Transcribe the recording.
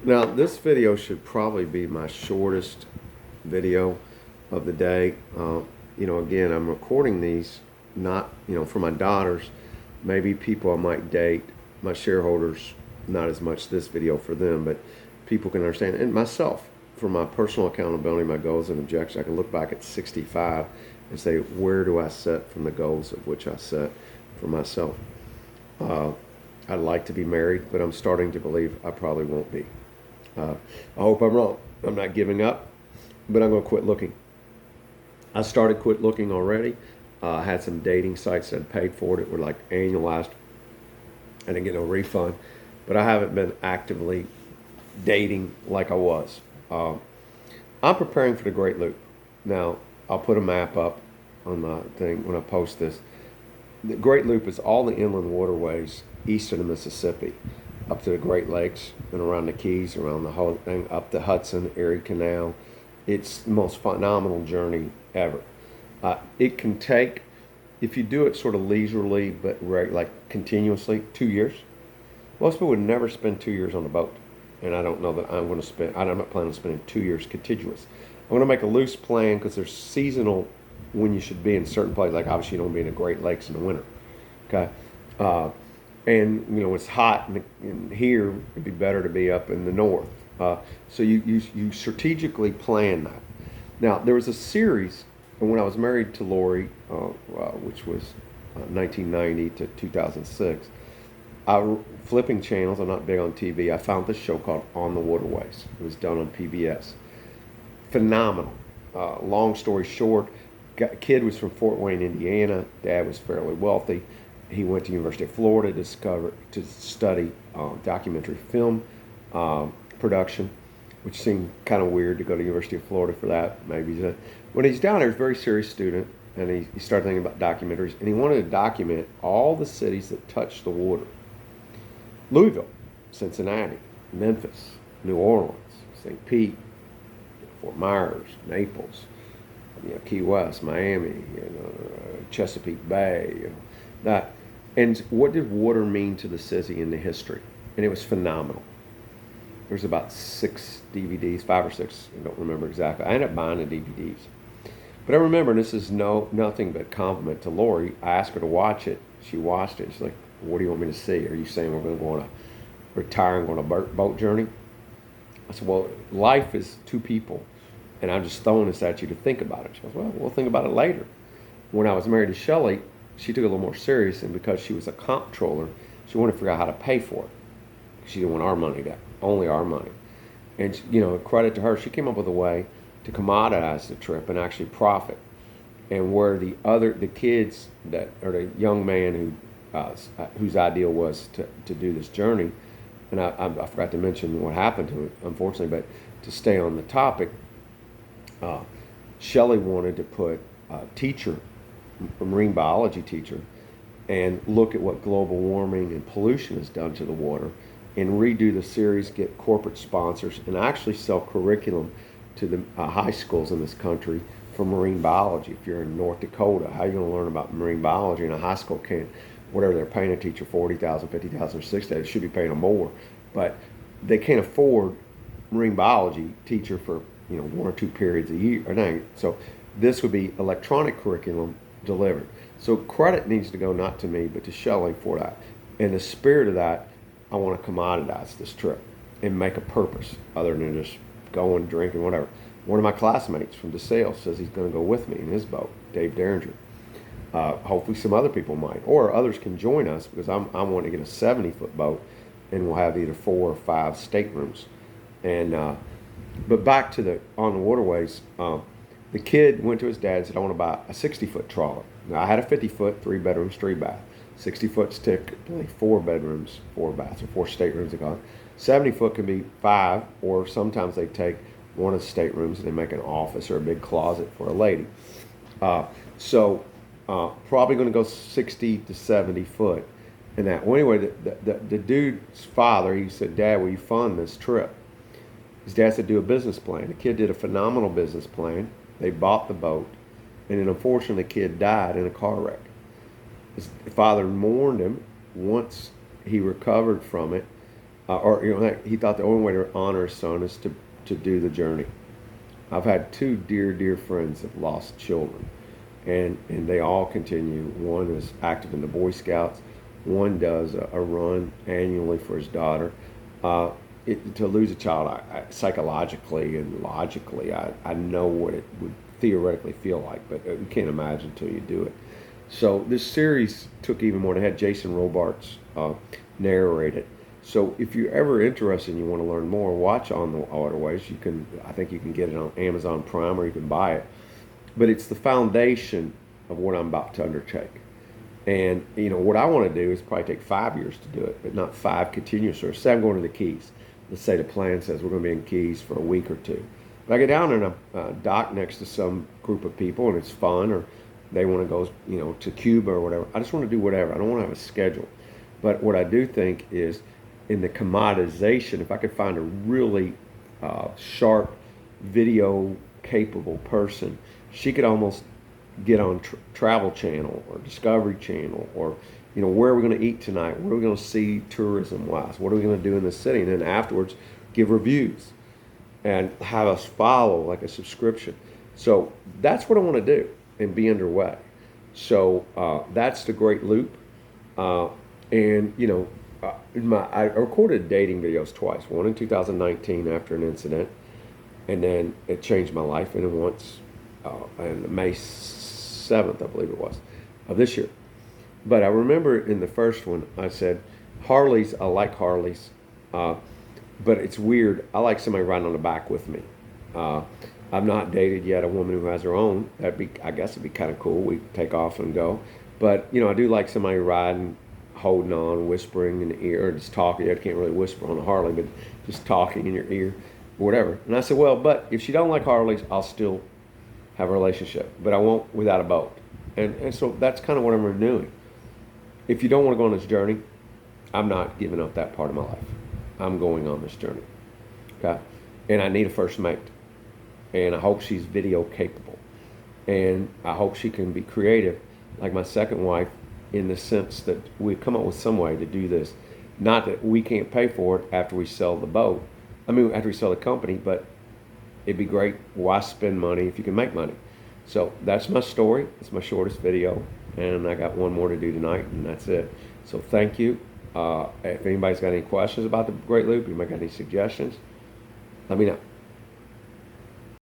Now, this video should probably be my shortest video of the day. Again, I'm recording these not, for my daughters, maybe people I might date, my shareholders, not as much this video for them, but people can understand, and myself, for my personal accountability, my goals and objectives, I can look back at 65 and say, where do I set from the goals of which I set for myself? I'd like to be married, but I'm starting to believe I probably won't be. I hope I'm wrong. I'm not giving up, but I'm going to quit looking. I started quit looking already. I had some dating sites that paid for it. It were like annualized. I didn't get no refund, but I haven't been actively dating like I was. I'm preparing for the Great Loop. Now, I'll put a map up on my thing when I post this. The Great Loop is all the inland waterways east of the Mississippi, up to the Great Lakes and around the Keys, around the whole thing, up the Hudson, Erie Canal. It's the most phenomenal journey ever. It can take, if you do it sort of leisurely but like continuously, 2 years. Most people would never spend 2 years on a boat, and I don't know that I'm going to spend. I'm not planning on spending 2 years contiguous. I'm going to make a loose plan because there's seasonal when you should be in certain places. Like obviously you don't be in the Great Lakes in the winter. Okay. And it's hot and here it'd be better to be up in the north. So you strategically plan that. Now there was a series, and when I was married to Lori, which was 1990 to 2006, flipping channels. I'm not big on TV. I found this show called On the Waterways. It was done on PBS. Phenomenal. Long story short, kid was from Fort Wayne, Indiana. Dad was fairly wealthy. He went to University of Florida to study documentary film production, which seemed kind of weird to go to University of Florida for that. Maybe when he's down there, he's a very serious student, and he started thinking about documentaries, and he wanted to document all the cities that touch the water: Louisville, Cincinnati, Memphis, New Orleans, St. Pete, Fort Myers, Naples, Key West, Miami, Chesapeake Bay, that. And what did water mean to the city in the history? And it was phenomenal. There's about 6 DVDs, 5 or 6, I don't remember exactly. I ended up buying the DVDs. But I remember, and this is nothing but compliment to Lori, I asked her to watch it. She watched it. She's like, what do you want me to see? Are you saying we're going to go on a retire and go on a boat journey? I said, well, life is 2 people, and I'm just throwing this at you to think about it. She goes, well, we'll think about it later. When I was married to Shelley, she took it a little more serious, and because she was a comptroller, she wanted to figure out how to pay for it. She didn't want our money, only our money. And credit to her, she came up with a way to commoditize the trip and actually profit. And where the kids or the young man whose ideal was to do this journey, and I forgot to mention what happened to it, unfortunately, but to stay on the topic, Shelley wanted to put a teacher, a marine biology teacher, and look at what global warming and pollution has done to the water, and redo the series, get corporate sponsors, and actually sell curriculum to the high schools in this country for marine biology. If you're in North Dakota, how are you going to learn about marine biology? And a high school can't, whatever they're paying a teacher, $40,000, $50,000, or $60,000, they should be paying them more, but they can't afford marine biology teacher for 1 or 2 periods a year or night. So this would be electronic curriculum delivered. So credit needs to go not to me, but to Shelley for that. In the spirit of that, I want to commoditize this trip and make a purpose other than just going, drinking, whatever. One of my classmates from DeSales says he's going to go with me in his boat, Dave Derringer. Hopefully some other people might, or others can join us, because I'm wanting to get a 70-foot boat, and we'll have either 4 or 5 staterooms. And but back to on the waterways, the kid went to his dad and said, I want to buy a 60-foot trawler. Now, I had a 50-foot, 3 bedrooms, 3 bath. 60-foot's typically 4 bedrooms, 4 baths, or 4 staterooms. They call it. 70-foot can be 5, or sometimes they take one of the staterooms and they make an office or a big closet for a lady. Probably going to go 60 to 70 foot. And that. Well, anyway, the dude's father, he said, Dad, will you fund this trip? His dad said, do a business plan. The kid did a phenomenal business plan. They bought the boat, and then unfortunately the kid died in a car wreck. His father mourned him. Once he recovered from it, or he thought the only way to honor his son is to do the journey. I've had two dear friends that lost children, and they all continue. One is active in the Boy Scouts. One does a run annually for his daughter. To lose a child, psychologically and logically, I know what it would theoretically feel like, but you can't imagine until you do it. So this series took even more. They had Jason Robards narrate it. So if you're ever interested and you want to learn more, watch On the Waterways. I think you can get it on Amazon Prime or you can buy it. But it's the foundation of what I'm about to undertake. And what I want to do is probably take 5 years to do it, but not 5 continuous years. Say I'm going to the Keys. Let's say the plan says we're going to be in Keys for a week or two. But I get down in a dock next to some group of people and it's fun, or they want to go, to Cuba or whatever. I just want to do whatever. I don't want to have a schedule. But what I do think is in the commoditization, if I could find a really sharp video capable person, she could almost get on Travel Channel or Discovery Channel, or where are we going to eat tonight? What are we going to see tourism wise? What are we going to do in the city? And then afterwards, give reviews and have us follow like a subscription. So that's what I want to do and be underway. So that's the Great Loop. I recorded dating videos twice. One in 2019 after an incident, and then it changed my life. And then once, on May 7th, I believe it was, of this year. But I remember in the first one, I said, Harleys, I like Harleys, but it's weird. I like somebody riding on the back with me. I've not dated yet a woman who has her own. I guess it'd be kind of cool. We take off and go. But, I do like somebody riding, holding on, whispering in the ear, or just talking. I can't really whisper on a Harley, but just talking in your ear, or whatever. And I said, well, but if she don't like Harleys, I'll still have a relationship, but I won't without a boat. And so that's kind of what I'm doing. If you don't want to go on this journey, I'm not giving up that part of my life. I'm going on this journey. Okay? And I need a first mate. And I hope she's video capable. And I hope she can be creative, like my second wife, in the sense that we come up with some way to do this. Not that we can't pay for it after we sell the boat. After we sell the company, but it'd be great. Why spend money if you can make money? So that's my story. It's my shortest video. And I got one more to do tonight, and that's it. So thank you. If anybody's got any questions about the Great Loop, you might got any suggestions, let me know.